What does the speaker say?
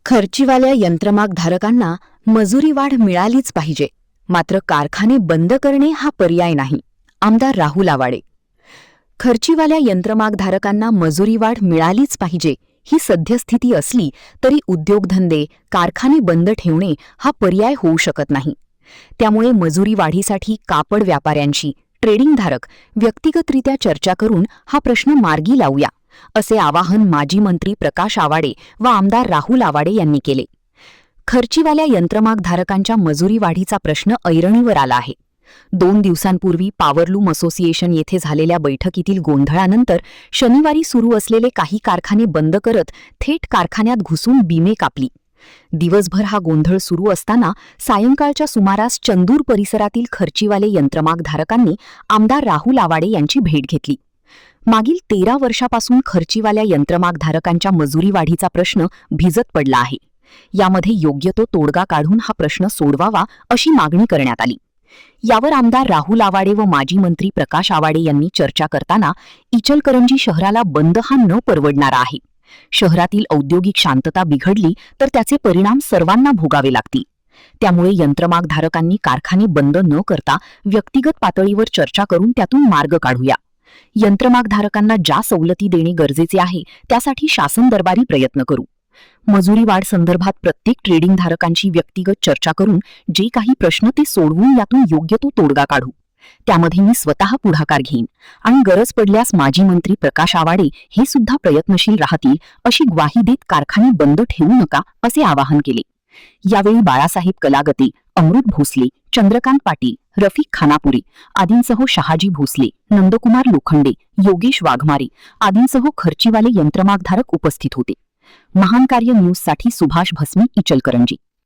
खर्चीवाल्या यंत्रमागधारकांना मजुरी वाढ मिळालीच पाहिजे, मात्र कारखाने बंद करणे हा पर्याय नाही. आमदार राहुल आवाडे. खर्चीवाल्या यंत्रमागधारकांना मजुरी वाढ मिळालीच पाहिजे ही सद्यस्थिती असली तरी उद्योगधंदे, कारखाने बंद ठेवणे हा पर्याय होऊ शकत नाही. त्यामुळे मजुरी वाढीसाठी कापड व्यापाऱ्यांशी, ट्रेडिंगधारक व्यक्तिगतरित्या चर्चा करून हा प्रश्न मार्गी लावूया, असे आवाहन माजी मंत्री प्रकाश आवाडे व आमदार राहुल आवाडे यांनी केले. खर्चीवाल्या यंत्रमागधारकांच्या मजुरी वाढीचा प्रश्न ऐरणीवर आला आहे. 2 दिवसांपूर्वी पॉवरलूम असोसिएशन येथे झालेल्या बैठकीतील गोंधळानंतर शनिवारी सुरू असलेले काही कारखाने बंद करत थेट कारखान्यात घुसून बिमे कापली. दिवसभर हा गोंधळ सुरू असताना सायंकाळच्या सुमारास चंदूर परिसरातील खर्चीवाले यंत्रमागधारकांनी आमदार राहुल आवाडे यांची भेट घेतली. मागील 13 वर्षापासून खर्चीवाल्या यंत्रमागधारकांच्या मजुरी वाढीचा प्रश्न भिजत पडला आहे. यामध्ये योग्य तो तोडगा काढून हा प्रश्न सोडवावा अशी मागणी करण्यात आली. यावर आमदार राहुल आवाडे व माजी मंत्री प्रकाश आवाडे यांनी चर्चा करताना इचलकरंजी शहराला बंद हा न परवडणारा आहे. शहरातील औद्योगिक शांतता बिघडली तर त्याचे परिणाम सर्वांना भोगावे लागतील. त्यामुळे यंत्रमागधारकांनी कारखाने बंद न करता व्यक्तिगत पातळीवर चर्चा करून त्यातून मार्ग काढूया. यंत्रमागधारकांना ज्या सवलती देणे गरजेचे आहे त्यासाठी शासन दरबारी प्रयत्न करू. मजुरी वाढ संदर्भात प्रत्येक ट्रेडिंगधारकांशी व्यक्तिगत चर्चा करून जे काही प्रश्न ते सोडवून यातून योग्य तो तोडगा काढू. त्यामध्ये मी स्वतः पुढाकार घेईन आणि गरज पडल्यास माजी मंत्री प्रकाश आवाडे हे सुद्धा प्रयत्नशील राहतील अशी ग्वाही देत कारखाने बंद ठेवू नका असे आवाहन केले. यावेळी बाळासाहेब कलागते, अमृत भोसले, चंद्रकांत पाटील, रफिक खानापुरे आदींसह शहाजी भोसले, नंदकुमार लोखंडे, योगेश वाघमारे आदींसह खर्चीवाले यंत्रमागधारक उपस्थित होते. महान कार्य न्यूजसाठी सुभाष भस्मी, इचलकरंजी.